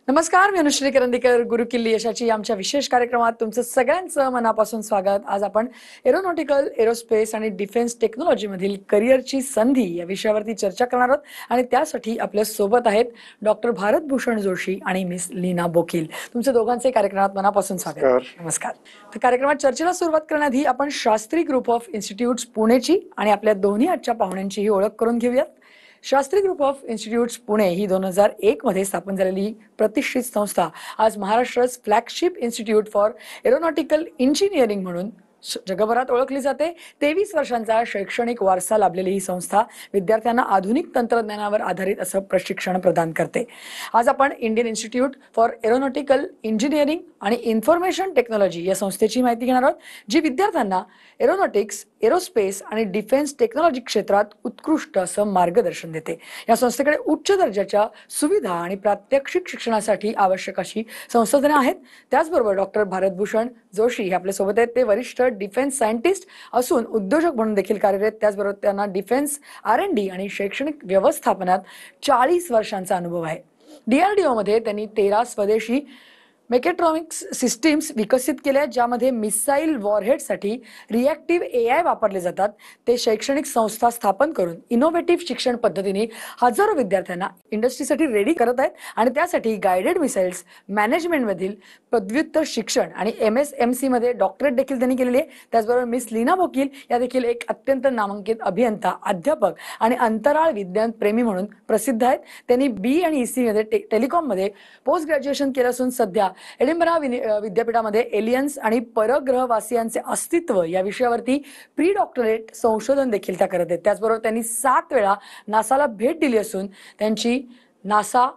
नमस्कार, मी अनुश्री करंदीकर. गुरुकिल्ली यशाची आमच्या विशेष कार्यक्रमात तुमचं सगळ्यांचं मनापासून स्वागत. आज आपण एरोनॉटिकल, एरोस्पेस आणि डिफेन्स टेक्नॉलॉजीमधील करिअरची संधी या विषयावरती चर्चा करणार आहोत आणि त्यासाठी आपल्या सोबत आहेत डॉक्टर भारत भूषण जोशी आणि मिस लीना बोकील. तुमच्या दोघांचे कार्यक्रमात मनापासून स्वागत. नमस्कार. तर कार्यक्रमात चर्चेला सुरुवात करण्याआधी आपण शास्त्री ग्रुप ऑफ इन्स्टिट्यूट्स पुणेची आणि आपल्या दोन्ही आजच्या पाहुण्यांचीही ओळख करून घेऊयात. Shastri group of institutes Pune ही 2001 मध्ये स्थापन झालेली प्रतिष्ठित संस्था आज महाराष्ट्रास flagship institute for aeronautical engineering म्हणून जगभरात ओळखली जाते. 23 वर्षांचा शैक्षणिक वारसा लाभलेली ही संस्था विद्यार्थ्यांना आधुनिक तंत्रज्ञानावर आधारित असं प्रशिक्षण प्रदान करते. आज आपण Indian institute for aeronautical engineering आणि इन्फॉर्मेशन टेक्नॉलॉजी या संस्थेची माहिती घेणार आहोत, जी विद्यार्थ्यांना एरोनॉटिक्स, एरोस्पेस आणि डिफेन्स टेक्नॉलॉजी क्षेत्रात उत्कृष्ट असं मार्गदर्शन देते. या संस्थेकडे उच्च दर्जाच्या सुविधा आणि प्रात्यक्षिक शिक्षणासाठी आवश्यक अशी संसाधने आहेत. त्याचबरोबर डॉक्टर भारत भूषण जोशी हे आपल्यासोबत आहेत. ते वरिष्ठ डिफेन्स सायंटिस्ट असून उद्योजक म्हणून देखील कार्यरत. त्याचबरोबर त्यांना डिफेन्स R&D आणि शैक्षणिक व्यवस्थापनात 40 वर्षांचा अनुभव आहे. DRDO मध्ये त्यांनी 13 स्वदेशी मेकॅट्रॉनिक्स सिस्टीम्स विकसित केल्या, ज्यामध्ये मिसाईल वॉरहेडसाठी रिॲक्टिव्ह AI वापरले जातात. ते शैक्षणिक संस्था स्थापन करून इनोव्हेटिव्ह शिक्षण पद्धतीने हजारो विद्यार्थ्यांना इंडस्ट्रीसाठी रेडी करत आहेत आणि त्यासाठी गायडेड मिसाईल्स मॅनेजमेंटमधील पदव्युत्तर शिक्षण आणि MSMC मध्ये डॉक्टरेट देखील त्यांनी केलेली आहे. त्याचबरोबर मिस लीना बोकील या देखील एक अत्यंत नामांकित अभियंता, अध्यापक आणि अंतराळ विज्ञान प्रेमी म्हणून प्रसिद्ध आहेत. त्यांनी BE आणि EC मध्ये टेलिकॉममध्ये पोस्ट ग्रॅज्युएशन केलं असून सध्या एडिनबरा विद्यापीठामध्ये एलियन्स आणि परग्रहवासियांचे अस्तित्व या विषयावरती प्री डॉक्टरेट संशोधन देखील त्या करत आहेत. त्याचबरोबर त्यांनी 7 वेळा नासाला भेट दिली असून त्यांची नासा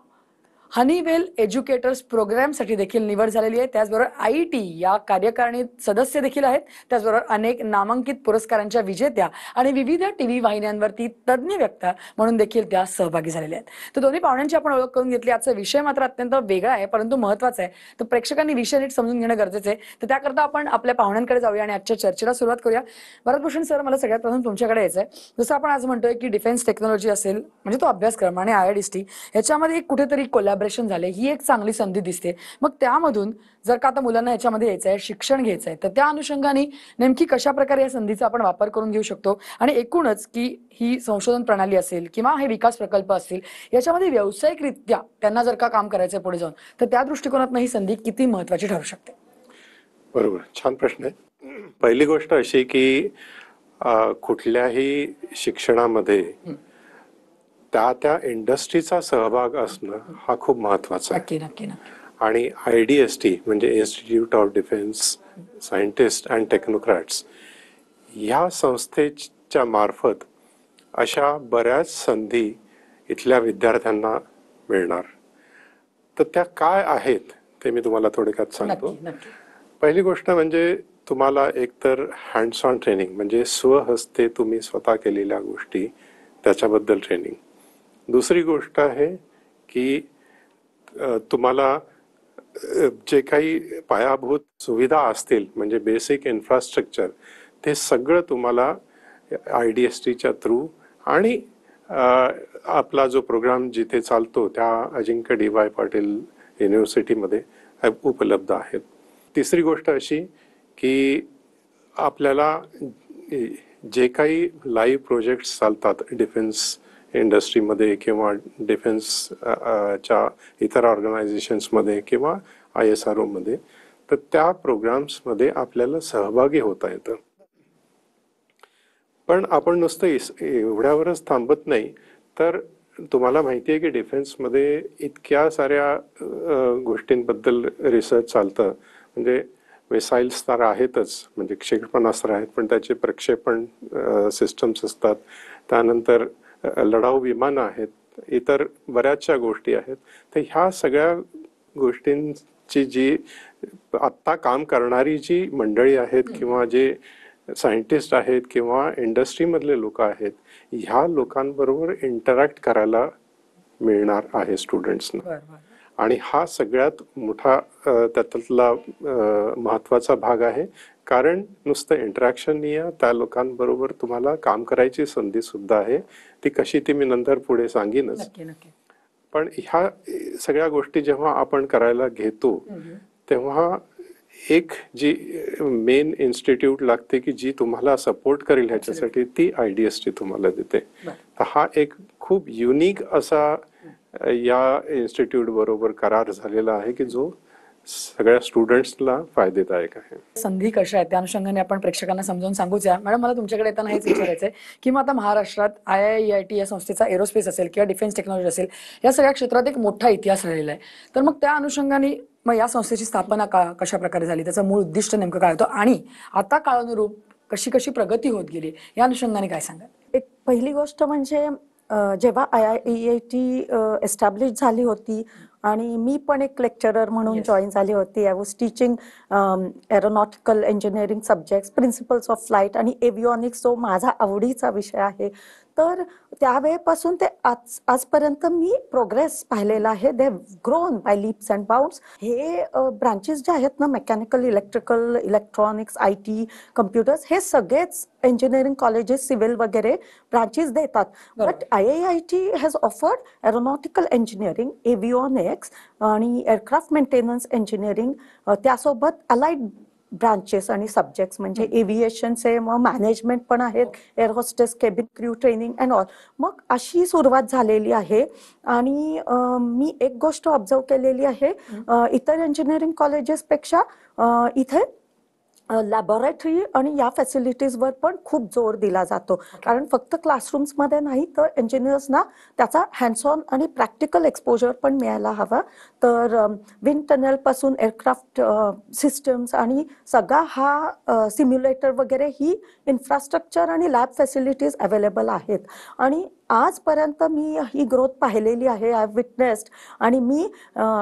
हनीवेल एज्युकेटर्स प्रोग्रामसाठी देखील निवड झालेली आहे. त्याचबरोबर IET या कार्यकारिणीत सदस्य देखील आहेत. त्याचबरोबर अनेक नामांकित पुरस्कारांच्या विजेत्या आणि विविध TV वाहिन्यांवरती तज्ज्ञ व्यक्ती म्हणून देखील त्या सहभागी झालेल्या आहेत. तर दोन्ही पाहुण्यांची आपण ओळख करून घेतली. आजचा विषय मात्र अत्यंत वेगळा आहे, परंतु महत्त्वाचा आहे. तर प्रेक्षकांनी विषय नीट समजून घेणं गरजेचं आहे. तर त्याकरता आपण आपल्या पाहुण्यांकडे जाऊया आणि आजच्या चर्चेला सुरुवात करूया. भरतभूषण सर, मला सगळ्यात प्रथम तुमच्याकडे यायचं आहे. जसं आपण आज म्हणतोय की डिफेन्स टेक्नॉलॉजी असेल म्हणजे तो अभ्यासक्रम आणि IRDST याच्यामध्ये कुठेतरी झाले, ही एक चांगली संधी दिसते. मग त्यामधून जर का आता मुलांना याच्यामध्ये यायचं आहे, शिक्षण घ्यायचं आहे, तर त्या अनुषंगाने नेमकी कशा प्रकारे या संधीचा आपण वापर करून घेऊ शकतो आणि एकूणच की ही संशोधन प्रणाली असेल किंवा हे विकास प्रकल्प असतील याच्यामध्ये व्यावसायिकरित्या त्यांना जर का काम करायचं पुढे जाऊन, तर त्या दृष्टिकोनातून ही संधी किती महत्त्वाची ठरू शकते? बरोबर, छान प्रश्न आहे. पहिली गोष्ट अशी की कुठल्याही शिक्षणामध्ये त्या इंडस्ट्रीचा सहभाग असणं हा खूप महत्वाचा आहे. आणि IDST म्हणजे institute of defence scientist and technocrats ह्या संस्थेच्या मार्फत अशा बऱ्याच संधी इथल्या विद्यार्थ्यांना मिळणार. तर त्या काय आहेत ते मी तुम्हाला थोडक्यात सांगतो. पहिली गोष्ट म्हणजे तुम्हाला एकतर हँड्स ऑन ट्रेनिंग म्हणजे स्वहस्ते तुम्ही स्वतः केलेल्या गोष्टी त्याच्याबद्दल ट्रेनिंग. दुसरी गोष्ट आहे की तुम्हाला जे काही पायाभूत सुविधा असतील म्हणजे बेसिक इन्फ्रास्ट्रक्चर ते सगळं तुम्हाला IDSTच्या थ्रू आणि आपला जो प्रोग्राम जिथे चालतो त्या अजिंक्य DY पाटील युनिव्हर्सिटीमध्ये उपलब्ध आहेत. तिसरी गोष्ट अशी की आपल्याला जे काही लाईव्ह प्रोजेक्ट्स चालतात डिफेन्स इंडस्ट्रीमध्ये किंवा डिफेन्सच्या इतर ऑर्गनायझेशन्समध्ये किंवा ISRO मध्ये, तर त्या प्रोग्राम्समध्ये आपल्याला सहभागी होता येतं. पण आपण नुसतं एवढ्यावरच थांबत नाही. तर तुम्हाला माहिती आहे की डिफेन्समध्ये इतक्या साऱ्या गोष्टींबद्दल रिसर्च चालतं. म्हणजे मिसाईल्स तर आहेतच, म्हणजे क्षेपणास्त्र आहेत, पण त्याचे प्रक्षेपण सिस्टम्स असतात. त्यानंतर लढाऊ विमानं आहेत, इतर बऱ्याचशा गोष्टी आहेत. तर ह्या सगळ्या गोष्टींची जी आत्ता काम करणारी जी मंडळी आहेत किंवा जे सायंटिस्ट आहेत किंवा इंडस्ट्रीमधले लोक आहेत, ह्या लोकांबरोबर इंटरॅक्ट करायला मिळणार आहे स्टुडंट्सना. आणि हा सगळ्यात मोठा त्यातला महत्वाचा भाग आहे. कारण नुसतं इंटरॅक्शन नाही आहे, त्या लोकांबरोबर तुम्हाला काम करायची संधी सुद्धा आहे. ती कशी ती मी नंतर पुढे सांगेनच. पण ह्या सगळ्या गोष्टी जेव्हा आपण करायला घेतो तेव्हा एक जी मेन इन्स्टिट्यूट लागते की जी तुम्हाला सपोर्ट करेल ह्याच्यासाठी, ती IDST तुम्हाला देते. तर हा एक खूप युनिक असा या इन्स्टिट्यूट बरोबर करार झालेला आहे की जो सगळ्या स्टुडंट्सला फायदेदायक आहे. संधी कशा आहेत त्या अनुषंगाने आपण प्रेक्षकांना समजावून सांगूच या. मॅडम, मला तुमच्याकडे येताना हेच विचारायचं आहे की मग आता महाराष्ट्रात IIEIT या संस्थेचा एरोस्पेस असेल किंवा डिफेन्स टेक्नॉलॉजी असेल, या सगळ्या क्षेत्रात एक मोठा इतिहास राहिलेला आहे. तर मग त्या अनुषंगाने मग या संस्थेची स्थापना कशा प्रकारे झाली, त्याचं मूळ उद्दिष्ट नेमकं काय होतं आणि आता काळानुरूप कशी कशी प्रगती होत गेली, या अनुषंगाने काय सांगाल? एक पहिली गोष्ट म्हणजे जेव्हा IIEIT एस्टॅब्लिश झाली होती आणि मी पण एक लेक्चरर म्हणून जॉईन झाली होती. I was teaching aeronautical engineering subjects, principles of flight आणि एव्हिओनिक्स, जो माझा आवडीचा विषय आहे. तर त्यावेळेपासून ते आजपर्यंत मी प्रोग्रेस पाहिलेला आहे. They have grown by leaps and bounds. हे ब्रांचेस जे आहेत ना, mechanical, electrical, electronics, IT, computers, हे सगळेच इंजिनिअरिंग कॉलेजेस, सिव्हिल वगैरे ब्रांचेस देतात. But IIEIT has offered aeronautical engineering, avionics आणि एअरक्राफ्ट मेंटेनन्स इंजिनिअरिंग, त्यासोबत अलाइड ब्रांचेस आणि सब्जेक्ट्स म्हणजे एव्हिएशनचे मग मॅनेजमेंट पण आहेत, air hostess, cabin crew training and all. मग अशी सुरुवात झालेली आहे. आणि मी एक गोष्ट ऑब्झर्व केलेली आहे, इतर इंजिनिअरिंग कॉलेजेसपेक्षा इथे लॅबोरेटरी आणि या फॅसिलिटीजवर पण खूप जोर दिला जातो. कारण फक्त क्लासरूम्समध्ये नाही, तर इंजिनियर्सना त्याचा हँड्स ऑन आणि प्रॅक्टिकल एक्सपोजर पण मिळायला हवा. तर विंड टनेल पासून एअरक्राफ्ट सिस्टम्स आणि सगळा हा सिम्युलेटर वगैरे, ही इन्फ्रास्ट्रक्चर आणि लॅब फॅसिलिटीज अवेलेबल आहेत. आणि आजपर्यंत मी ही ग्रोथ पाहिलेली आहे, आय हॅव विटनेस्ड. आणि मी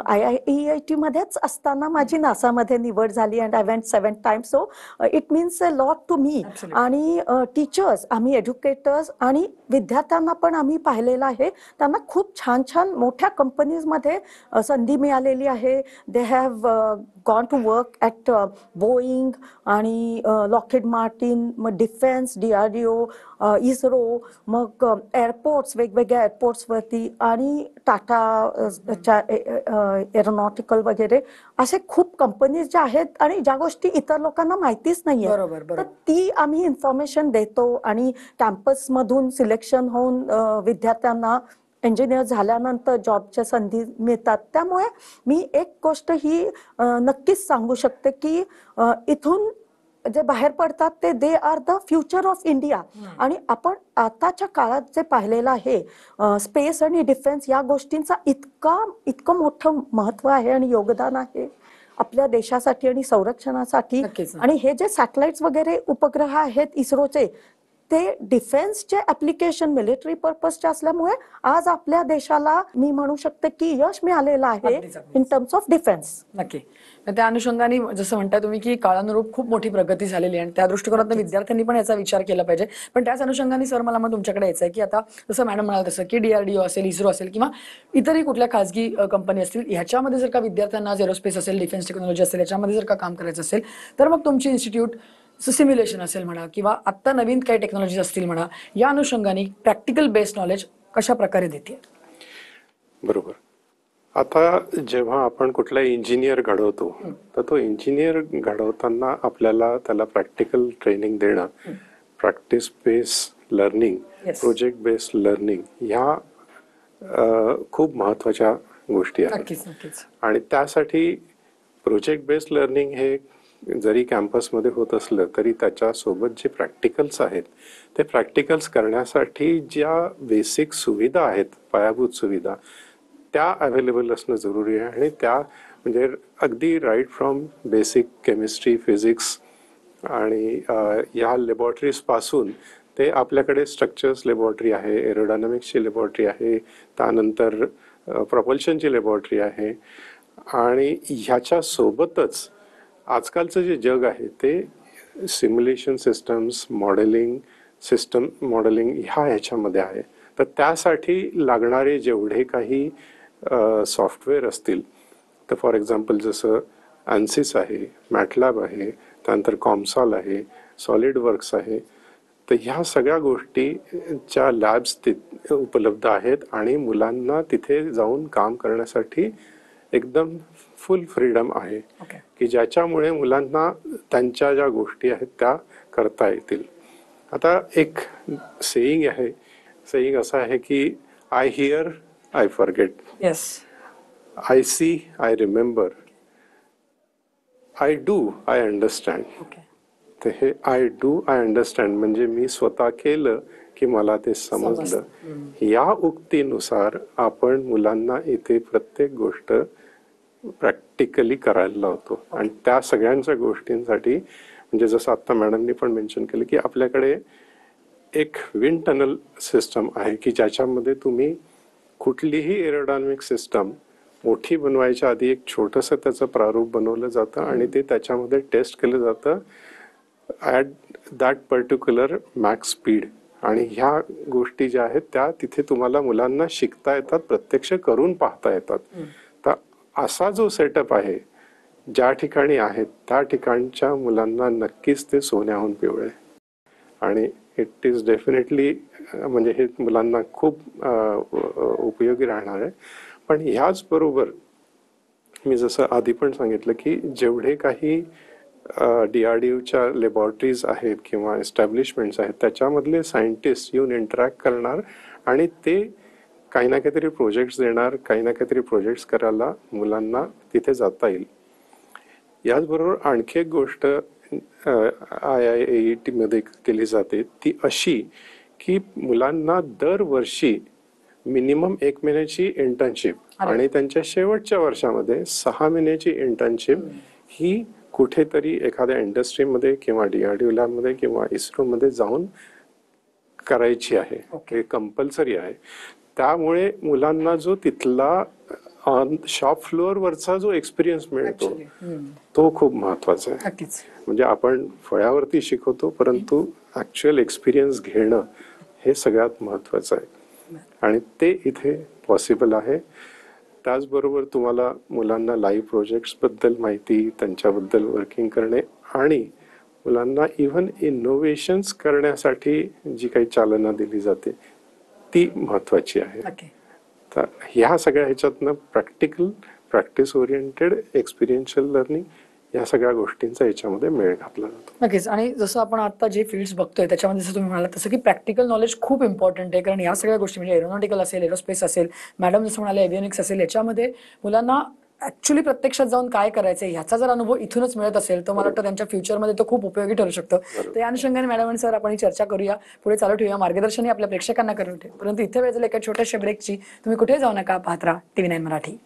IIEIT मध्येच असताना माझी नासामध्ये निवड झाली and I went 7 times. So it means a lot to me. आणि टीचर्स, आम्ही एज्युकेटर्स आणि विद्यार्थ्यांना पण आम्ही पाहिलेलं आहे, त्यांना खूप छान छान मोठ्या कंपनीजमध्ये संधी मिळालेली आहे. They have gone to work at Boeing आणि लॉकहीड मार्टिन, मग डिफेन्स, DRDO, इस्रो, मग एअरपोर्ट्स, वेगवेगळ्या एअरपोर्ट्सवरती, आणि टाटा एरोनॉटिकल वगैरे, असे खूप कंपनीज ज्या आहेत आणि ज्या गोष्टी इतर लोकांना माहितीच नाहीये, तर ती आम्ही इन्फॉर्मेशन देतो. आणि कॅम्पसमधून सिलेक्शन होऊन विद्यार्थ्यांना इंजिनियर झाल्यानंतर जॉबच्या संधी मिळतात. त्यामुळे मी एक गोष्ट ही नक्कीच सांगू शकते की इथून जे बाहेर पडतात ते they are the future of India. आणि आपण आताच्या काळात जे पाहिलेलं आहे, स्पेस आणि डिफेन्स या गोष्टींचा इतकं मोठं महत्व आहे आणि योगदान आहे आपल्या देशासाठी आणि संरक्षणासाठी. आणि हे जे सॅटेलाइट्स वगैरे उपग्रह आहेत इस्रोचे, ते डिफेन्सचे ऍप्लिकेशन, मिलिटरी पर्पजचे असल्यामुळे आज आपल्या देशाला मी म्हणू शकते की यश मिळालेलं आहे इन टर्म्स ऑफ डिफेन्स. नक्की. त्या अनुषंगाने जसं म्हणताय तुम्ही की काळानुरूप खूप मोठी प्रगती झालेली आहे आणि त्या दृष्टिकोनातून विद्यार्थ्यांनी पण याचा विचार केला पाहिजे. पण त्याच अनुषंगाने सर, मला मग तुमच्याकडे यायचं आहे की आता जसं मॅडम म्हणाल तसं की DRDO असेल, इस्रो असेल किंवा इतरही कुठल्या खासगी कंपनी असतील, ह्याच्यामध्ये जर का विद्यार्थ्यांना एरोस्पेस असेल, डिफेन्स टेक्नॉलॉजी असेल, याच्यामध्ये जर का काम करायचं असेल, तर मग तुमची इन्स्टिट्यूट सिम्युलेशन असेल म्हणा किंवा आत्ता नवीन काही टेक्नॉलॉजीज असतील म्हणा, या अनुषंगाने प्रॅक्टिकल बेस्ड नॉलेज कशा प्रकारे देते? बरोबर. आता जेव्हा आपण कुठला इंजिनियर घडवतो, तर तो इंजिनियर घडवताना आपल्याला त्याला प्रॅक्टिकल ट्रेनिंग देणं, practice based learning, project based learning, ह्या खूप महत्वाच्या गोष्टी आहेत. आणि त्यासाठी प्रोजेक्ट बेस्ड लर्निंग हे जरी कॅम्पसमध्ये होत असलं तरी त्याच्यासोबत जे प्रॅक्टिकल्स आहेत, ते प्रॅक्टिकल्स करण्यासाठी ज्या बेसिक सुविधा आहेत, पायाभूत सुविधा, त्या अवेलेबल असणं जरुरी आहे. आणि त्या म्हणजे अगदी right from basic chemistry, physics आणि या लॅबॉरेटरीजपासून ते आपल्याकडे स्ट्रक्चर्स लॅबॉरेटरी आहे, एरोडायनामिक्सची लॅबॉरेटरी आहे, त्यानंतर प्रॉपल्शनची लॅबॉरेटरी आहे. आणि ह्याच्या सोबतच आजकालचं जे जग आहे ते सिम्युलेशन सिस्टम्स, मॉडेलिंग ह्याच्यामध्ये आहे. तर त्यासाठी लागणारे जेवढे काही सॉफ्टवेअर असतील, तर फॉर एक्झाम्पल जसं ANSYS आहे, MATLAB आहे, त्यानंतर COMSOL आहे, SolidWorks आहे, तर ह्या सगळ्या गोष्टीच्या लॅब्स उपलब्ध आहेत आणि मुलांना तिथे जाऊन काम करण्यासाठी एकदम फुल फ्रीडम आहे ओके. की ज्याच्यामुळे मुलांना त्यांच्या ज्या गोष्टी आहेत त्या करता येतील. आता एक सेईंग असं आहे की I hear I forget, yes. I see I remember, I do I understand. Okay. तर हे आय डू आय अंडरस्टँड म्हणजे मी स्वतः केलं की मला ते समजलं. या उक्तीनुसार आपण मुलांना इथे प्रत्येक गोष्ट प्रॅक्टिकली करायला लावतो आणि त्या सगळ्यांच्या गोष्टींसाठी म्हणजे जसं आता मॅडमनी पण मेन्शन केलं की आपल्याकडे एक विंड टनल सिस्टम आहे की ज्याच्यामध्ये तुम्ही कुठलीही एरोडायनॅमिक सिस्टम मोठी बनवायच्या आधी एक छोटंसं त्याचं प्रारूप बनवलं जातं आणि ते त्याच्यामध्ये टेस्ट केलं जातं at that particular max speed. आणि ह्या गोष्टी ज्या आहेत त्या तिथे तुम्हाला मुलांना शिकता येतात, प्रत्यक्ष करून पाहता येतात. तर असा जो सेटअप आहे ज्या ठिकाणी आहे त्या ठिकाणच्या मुलांना नक्कीच ते सोन्याहून पिवळे आणि इट इज डेफिनेटली म्हणजे हे मुलांना खूप उपयोगी राहणार आहे. पण ह्याचबरोबर मी जसं आधी पण सांगितलं की जेवढे काही DRDOच्या लॅबॉरेटरीज आहेत किंवा एस्टॅब्लिशमेंट्स आहेत त्याच्यामधले सायंटिस्ट येऊन इंटरॅक्ट करणार आणि ते काही ना काहीतरी प्रोजेक्ट्स देणार, काही ना काहीतरी प्रोजेक्ट्स करायला मुलांना तिथे जाता येईल. याचबरोबर आणखी एक गोष्ट IIAET मध्ये केली जाते ती अशी की मुलांना दरवर्षी मिनिमम 1 महिन्याची इंटर्नशिप आणि त्यांच्या शेवटच्या वर्षामध्ये 6 महिन्याची इंटर्नशिप ही कुठेतरी एखाद्या इंडस्ट्रीमध्ये किंवा DRDO लॅबमध्ये किंवा इस्रोमध्ये जाऊन करायची आहे. हे कंपल्सरी आहे. त्यामुळे मुलांना जो तिथला शॉप फ्लोअरवरचा जो एक्सपिरियन्स मिळतो तो खूप महत्वाचा आहे. नक्कीच. म्हणजे आपण फळ्यावरती शिकवतो परंतु ऍक्च्युअल एक्सपिरियन्स घेणं हे सगळ्यात महत्वाचं आहे आणि ते इथे पॉसिबल आहे. त्याचबरोबर तुम्हाला मुलांना लाईव्ह प्रोजेक्ट्स बद्दल माहिती, त्यांच्याबद्दल वर्किंग करणे आणि मुलांना इव्हन इनोव्हेशन्स करण्यासाठी जी काही चालना दिली जाते ती महत्वाची आहे. तर ह्या सगळ्या ह्याच्यातनं प्रॅक्टिस ओरिएंटेड एक्सपिरियन्शियल लर्निंग या सगळ्या गोष्टींचा याच्यामध्ये मेळ घातला जातो. नक्कीच. आणि जसं आपण आता जे फील्ड्स बघतोय त्याच्यामध्ये जसं तुम्ही म्हणाला तसं की प्रॅक्टिकल नॉलेज खूप इम्पॉर्टंट आहे. कारण या सगळ्या गोष्टी म्हणजे एरोनॉटिकल असेल, एरोस्पेस असेल, मॅडम जसं म्हणाले एव्हियनिक्स असेल, याच्यामध्ये मुलांना ऍक्च्युली प्रत्यक्षात जाऊन काय करायचं ह्याचा जर अनुभव इथूनच मिळत असेल तर मला वाटतं त्यांच्या फ्युचरमध्ये तो खूप उपयोगी ठरू शकतो. तर या अनुषंगाने मॅडम आणि सर आपण ही चर्चा करूया, पुढे चालू ठेवूया, मार्गदर्शनही आपल्या प्रेक्षकांना करून ठेवू. परंतु इथे वेळ झाला एका छोट्याशा ब्रेकची. तुम्ही कुठे जाऊ नका, पाहत राहा TV9 मराठी.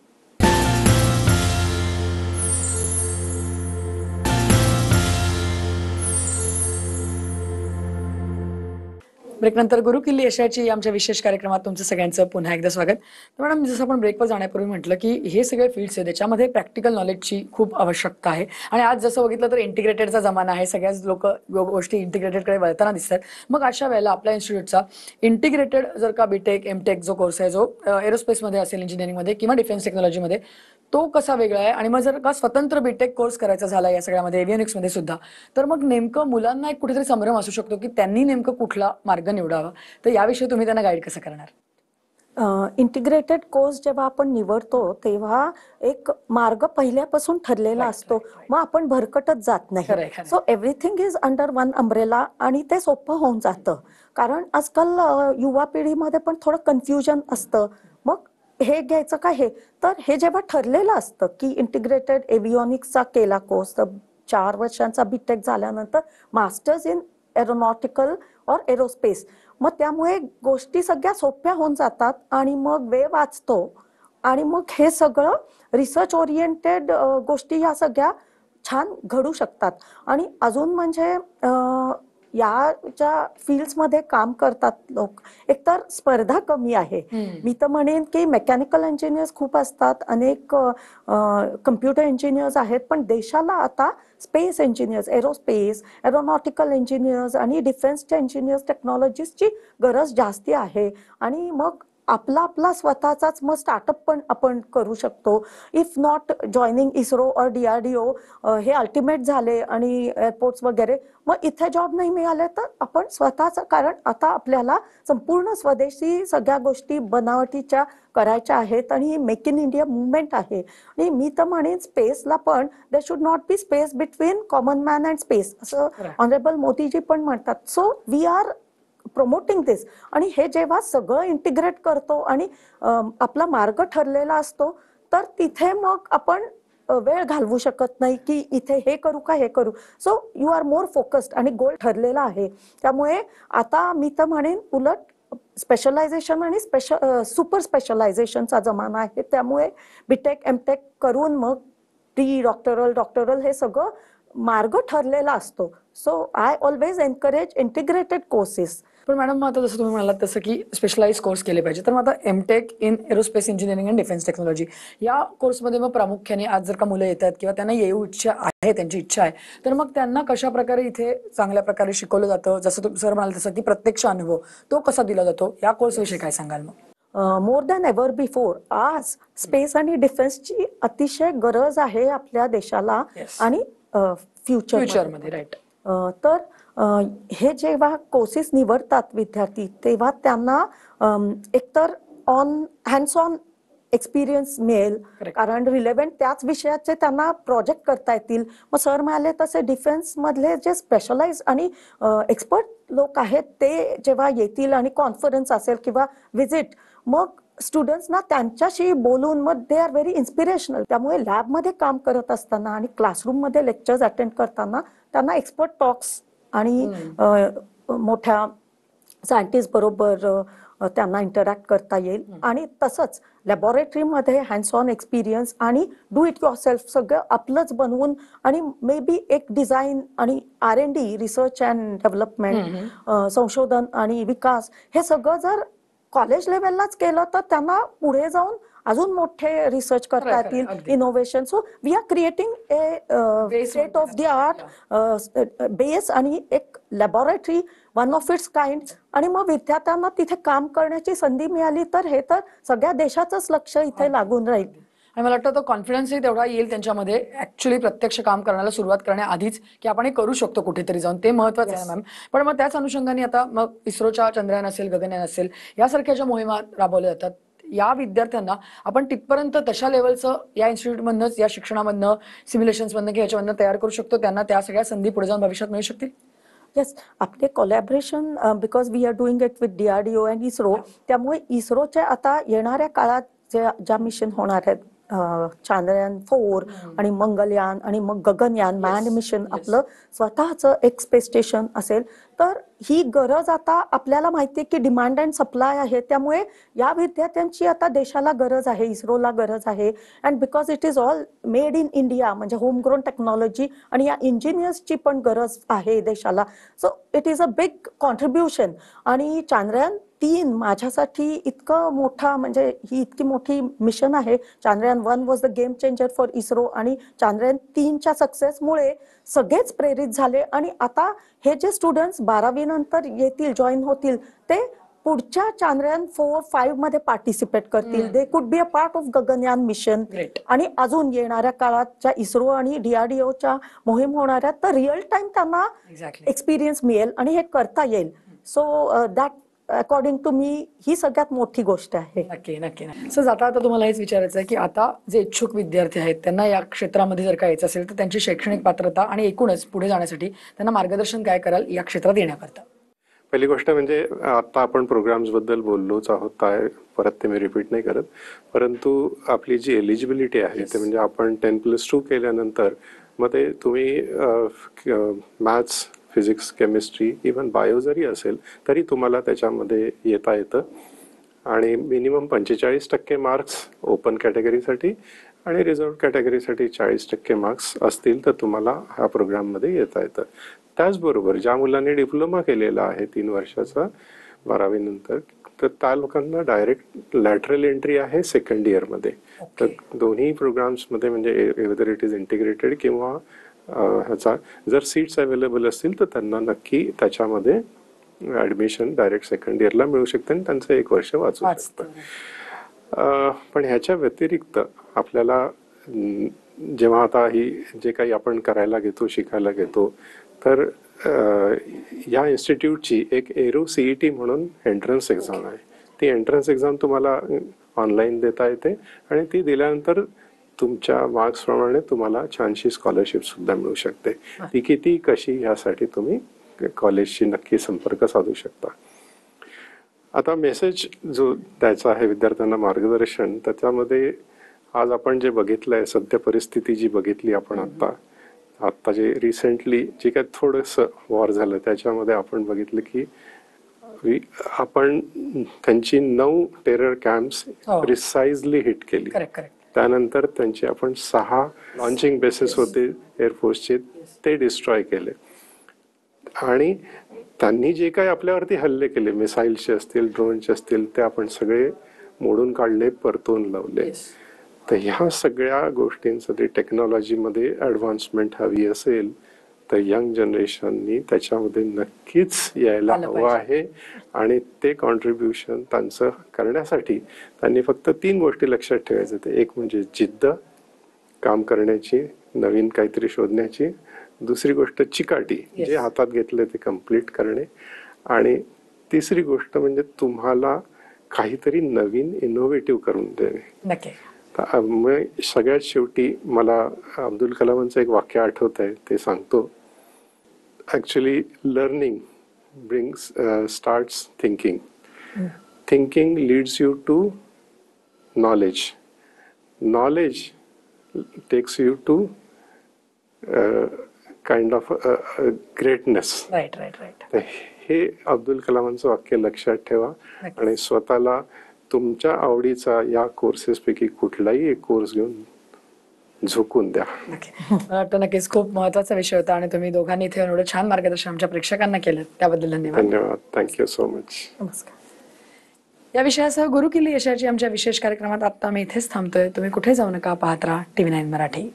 ब्रेकनंतर गुरुकिल्ली यशाची आमच्या विशेष कार्यक्रमात तुमचं सगळ्यांचं पुन्हा एकदा स्वागत. तर मॅडम जसं आपण ब्रेकवर जाण्यापूर्वी म्हटलं की हे सगळे फील्ड्स आहेत त्याच्यामध्ये प्रॅक्टिकल नॉलेजची खूप आवश्यकता आहे आणि आज जसं बघितलं तर इंटिग्रेटेडचा जमाना आहे. सगळ्याच लोक गोष्टी इंटिग्रेटेडकडे वळताना दिसतात. मग अशा वेळेला आपल्या इन्स्टिट्यूटचा इंटिग्रेटेड जर का बीटेक एमटेक जो कोर्स आहे जो एरोस्पेसमध्ये असेल, इंजिनिअरिंगमध्ये किंवा डिफेन्स टेक्नॉलॉजीमध्ये, तो कसा वेगळा आहे आणि मग जर का स्वतंत्र बीटेक कोर्स करायचा झाला या सगळ्यामध्ये एव्हियनिक्स मध्ये सुद्धा तर मग नेमकं मुलांना एक कुठेतरी संभ्रम असू शकतो की त्यांनी नेमकं कुठला मार्ग निवडावा. तर याविषयी तुम्ही त्यांना गाईड कसं करणार? इंटिग्रेटेड कोर्स जेव्हा आपण निवडतो तेव्हा एक मार्ग पहिल्यापासून ठरलेला असतो, मग आपण भरकटत जात नाही. So everything is under one umbrella आणि ते सोपं होऊन जातं. कारण आजकाल युवा पिढीमध्ये पण थोडं कन्फ्युजन असतं, मग हे घ्यायचं का हे. तर हे जेव्हा ठरलेलं असतं की इंटिग्रेटेड एव्हियॉनिक्सचा केला कोर्स तर 4 वर्षांचा बीटेक झाल्यानंतर मास्टर्स इन एरोनॉटिकल और एरोस्पेस, मग त्यामुळे गोष्टी सगळ्या सोप्या होऊन जातात आणि मग वेळ वाचतो आणि मग हे सगळं रिसर्च ओरिएंटेड गोष्टी ह्या सगळ्या छान घडू शकतात. आणि अजून म्हणजे या ज्या फील्ड्समध्ये काम करतात लोक, एकतर स्पर्धा कमी आहे. मी तर म्हणेन की मेकॅनिकल इंजिनियर्स खूप असतात, अनेक कम्प्युटर इंजिनियर्स आहेत, पण देशाला आता space engineers, aerospace, aeronautical engineers आणि डिफेन्सच्या इंजिनियर्स टेक्नॉलॉजिस्टची गरज जास्ती आहे. आणि मग आपला आपला स्वतःचाच मग स्टार्टअप पण आपण करू शकतो. इफ नॉट जॉईनिंग इस्रो और DRDO हे अल्टिमेट झाले आणि एअरपोर्ट्स वगैरे, मग इथे जॉब नाही मिळाले तर आपण स्वतःच, कारण आता आपल्याला संपूर्ण स्वदेशी सगळ्या गोष्टी बनावटीच्या करायच्या आहेत आणि मेक इन इंडिया मुवमेंट आहे. आणि मी तर म्हणेन स्पेसला पण there should not be space between common man and space, असं ऑनरेबल मोदीजी पण म्हणतात. सो वी आर प्रमोटिंग दिस. आणि हे जेव्हा सगळं इंटिग्रेट करतो आणि आपला मार्ग ठरलेला असतो, तर तिथे मग आपण वेळ घालवू शकत नाही की इथे हे करू का हे करू. So you are more focused आणि गोल ठरलेला आहे. त्यामुळे आता मी तर म्हणेन उलट स्पेशलायझेशन आणि सुपर स्पेशलायझेशनचा जमाना आहे. त्यामुळे बीटेक एमटेक करून मग डॉक्टरल हे सगळं मार्ग ठरलेला असतो. So I always encourage integrated courses. पण मॅडम, मग आता जसं तुम्ही म्हणालात तसं की स्पेशलाइज कोर्स केले पाहिजे, तर मग आता MTech in aerospace engineering and defence technology या कोर्समध्ये मग प्रामुख्याने आज जर का मुलं येतात किंवा त्यांना येऊ इच्छा आहे, त्यांची इच्छा आहे, तर मग त्यांना कशा प्रकारे इथे चांगल्या प्रकारे शिकवलं जातं? जसं तुम्ही सर म्हणाल तसं की प्रत्यक्ष अनुभव तो कसा दिला जातो, या कोर्सविषयी काय सांगाल मग? मोर दॅन एव्हर बिफोर आज स्पेस आणि डिफेन्सची अतिशय गरज आहे आपल्या देशाला आणि फ्युचरमध्ये. राईट. तर हे जेव्हा कोर्सेस निवडतात विद्यार्थी, तेव्हा त्यांना एकतर हँड्स ऑन एक्सपिरियन्स मिळेल, कारण रिलेव्हंट त्याच विषयाचे त्यांना प्रोजेक्ट करता येतील. मग सर म्हणाले तसे डिफेन्स मधले जे स्पेशलाइज आणि एक्सपर्ट लोक आहेत ते जेव्हा येतील आणि कॉन्फरन्स असेल किंवा व्हिजिट, मग स्टुडंट्सना त्यांच्याशी बोलून मग दे आर व्हेरी इन्स्पिरेशनल. त्यामुळे लॅबमध्ये काम करत असताना आणि क्लासरूममध्ये लेक्चर्स अटेंड करताना त्यांना एक्सपर्ट टॉक्स आणि मोठ्या सायंटिस्ट बरोबर त्यांना इंटरॅक्ट करता येईल. आणि तसंच लॅबोरेटरीमध्ये हँड्स ऑन एक्सपिरियन्स आणि डू इट युअर सेल्फ सगळं आपलंच बनवून, आणि मे बी एक डिझाईन आणि R&D रिसर्च अँड डेव्हलपमेंट, संशोधन आणि विकास, हे सगळं जर कॉलेज लेवललाच केलं तर त्यांना पुढे जाऊन अजून मोठे रिसर्च करता येतील, innovation. So we are creating a state of the art base आणि एक laboratory one of its kind. आणि मग विद्यार्थ्यांना तिथे काम करण्याची संधी मिळाली तर हे तर सगळ्या देशाचंच लक्ष इथे लागून राहील. आणि मला वाटतं तो कॉन्फिडन्सही तेवढा येईल त्यांच्यामध्ये ऍक्च्युली प्रत्यक्ष काम करण्याला सुरुवात करण्याआधीच, की आपण हे करू शकतो कुठेतरी जाऊन. ते महत्वाचं आहे मॅम. पण मग त्याच अनुषंगाने आता मग इस्रोच्या चंद्रयान असेल, गगनयान असेल, यासारख्या ज्या मोहिमा राबवल्या जातात, या विद्यार्थ्यांना आपण तिथपर्यंत तशा लेवलचं या इन्स्टिट्यूटमधनंच, या शिक्षणामधनं, सिम्युलेशन्समधनं किंवा ह्याच्यामधनं तयार करू शकतो, त्यांना त्या सगळ्या संधी पुढे जाऊन भविष्यात मिळू शकतील? येस, आपले collaboration because we are doing it with DRDO and ISRO. त्यामुळे इस्रोच्या आता येणाऱ्या काळात ज्या मिशन होणार आहेत, चांद्रयान 4 आणि मंगलयान आणि मग गगनयान मॅन मिशन, आपलं स्वतःचं एक स्पेस स्टेशन असेल, तर ही गरज आता आपल्याला माहिती आहे की डिमांड अँड सप्लाय आहे. त्यामुळे या विद्यार्थ्यांची आता देशाला गरज आहे, इस्रोला गरज आहे. And because it is all made in India, म्हणजे होमग्रोन टेक्नॉलॉजी, आणि या इंजिनियर्सची पण गरज आहे देशाला. So it is a big contribution. आणि चांद्रयान 3 माझ्यासाठी इतकं मोठा, म्हणजे ही इतकी मोठी मिशन आहे. Chandrayaan 1 was the game changer for ISRO, आणि चांद्रयान 3च्या सक्सेसमुळे सगळेच प्रेरित झाले. आणि आता हे जे स्टुडंट्स 12वी नंतर येतील, जॉईन होतील, ते पुढच्या चांद्रयान 4-5 मध्ये पार्टिसिपेट करतील. They could be a part of Gaganyaan mission. आणि अजून येणाऱ्या काळात ज्या इस्रो आणि DRDOच्या मोहीम होणाऱ्या, तर रिअल टाइम त्यांना एक्सपिरियन्स मिळेल आणि हे करता येईल. सो दॅट अकॉर्डिंग टू मी ही सगळ्यात मोठी गोष्ट आहे. नक्की नक्की. सर, जाता आता तुम्हाला हेच विचारायचं आहे की आता जे इच्छुक विद्यार्थी आहेत त्यांना या क्षेत्रामध्ये जर का यायचं असेल तर त्यांची शैक्षणिक पात्रता आणि एकूणच पुढे जाण्यासाठी त्यांना मार्गदर्शन काय कराल या क्षेत्रात येण्याकरता? पहिली गोष्ट म्हणजे आता आपण प्रोग्राम्स बद्दल बोललोच आहोत, परत ते मी रिपीट नाही करत, परंतु आपली जी एलिजिबिलिटी आहे ते म्हणजे आपण 10+2 केल्यानंतर मग ते तुम्ही maths, physics, chemistry, even bio जरी असेल तरी तुम्हाला त्याच्यामध्ये येता येतं. आणि मिनिमम 45% मार्क्स ओपन कॅटेगरीसाठी आणि रिझर्व कॅटेगरीसाठी 40% मार्क्स असतील तर तुम्हाला ह्या प्रोग्राममध्ये येता येतं. त्याचबरोबर ज्या मुलांनी डिप्लोमा केलेला आहे 3 वर्षाचा 12वी नंतर, तर त्या लोकांना डायरेक्ट लॅटरल एंट्री आहे सेकंड इयरमध्ये. तर दोन्ही प्रोग्राम्समध्ये, म्हणजे वेदर इट इज इंटिग्रेटेड किंवा ह्याचा जर सीट्स अवेलेबल असतील तर त्यांना नक्की त्याच्यामध्ये ऍडमिशन डायरेक्ट सेकंड इयरला मिळू शकते आणि त्यांचं 1 वर्ष वाचू शकतं. पण ह्याच्या व्यतिरिक्त आपल्याला जेव्हा आता ही जे काही आपण करायला घेतो, शिकायला घेतो, तर या इन्स्टिट्यूटची एक एरो सीईटी म्हणून एंट्रन्स एक्झाम आहे. ती एंट्रन्स एक्झाम तुम्हाला ऑनलाईन देता येते आणि ती दिल्यानंतर तुमच्या मार्क्स प्रमाणे तुम्हाला छानशी स्कॉलरशिप सुद्धा मिळू शकते. ती किती कशी ह्यासाठी तुम्ही कॉलेजशी नक्की संपर्क साधू शकता. आता मेसेज जो द्यायचा आहे विद्यार्थ्यांना मार्गदर्शन, त्याच्यामध्ये आज आपण जे बघितलंय, सध्या परिस्थिती जी बघितली आपण आता जे रिसेंटली जे काय थोडंसं वॉर झालं त्याच्यामध्ये आपण बघितलं की आपण त्यांची 9 टेरर कॅम्प्स प्रिसाइजली हिट केली. त्यानंतर त्यांचे आपण 6 लॉन्चिंग बेसेस होते एअरफोर्सचे, ते डिस्ट्रॉय केले. आणि त्यांनी जे काही आपल्यावरती हल्ले केले, मिसाईलचे असतील, ड्रोनचे असतील, ते आपण सगळे मोडून काढले, परतून लावले. तर ह्या सगळ्या गोष्टींसाठी टेक्नॉलॉजीमध्ये ऍडव्हान्समेंट हवी असेल तर यंग जनरेशननी त्याच्यामध्ये नक्कीच यायला हवं आहे. आणि ते कॉन्ट्रीब्युशन त्यांचं करण्यासाठी त्यांनी फक्त 3 गोष्टी लक्षात ठेवायच्या. ते एक म्हणजे जिद्द, काम करण्याची, नवीन काहीतरी शोधण्याची. दुसरी गोष्ट चिकाटी, जे हातात घेतले ते कम्प्लीट करणे. आणि तिसरी गोष्ट म्हणजे तुम्हाला काहीतरी नवीन इनोव्हेटिव्ह करून देणे. मग सगळ्यात शेवटी मला अब्दुल कलामांचं एक वाक्य आठवत आहे, ते सांगतो. Actually learning brings starts thinking. Thinking leads you to knowledge. Knowledge takes you to kind of greatness. हे अब्दुल कलामांचं वाक्य लक्षात ठेवा आणि स्वतःला तुमच्या आवडीचा या कोर्सेस पैकी कुठलाही एक कोर्स घेऊन झोकून द्या. मला वाटतं नक्कीच खूप महत्वाचा विषय होता आणि तुम्ही दोघांनी इथे एवढं छान मार्गदर्शन आमच्या प्रेक्षकांना केलं, त्याबद्दल धन्यवाद. धन्यवाद. Thank you so much. नमस्कार. या विषयासह गुरु किल्ली यशाची आमच्या विशेष कार्यक्रमात आता आम्ही इथेच थांबतोय. तुम्ही कुठे जाऊ नका, पाहत राहा TV9 मराठी.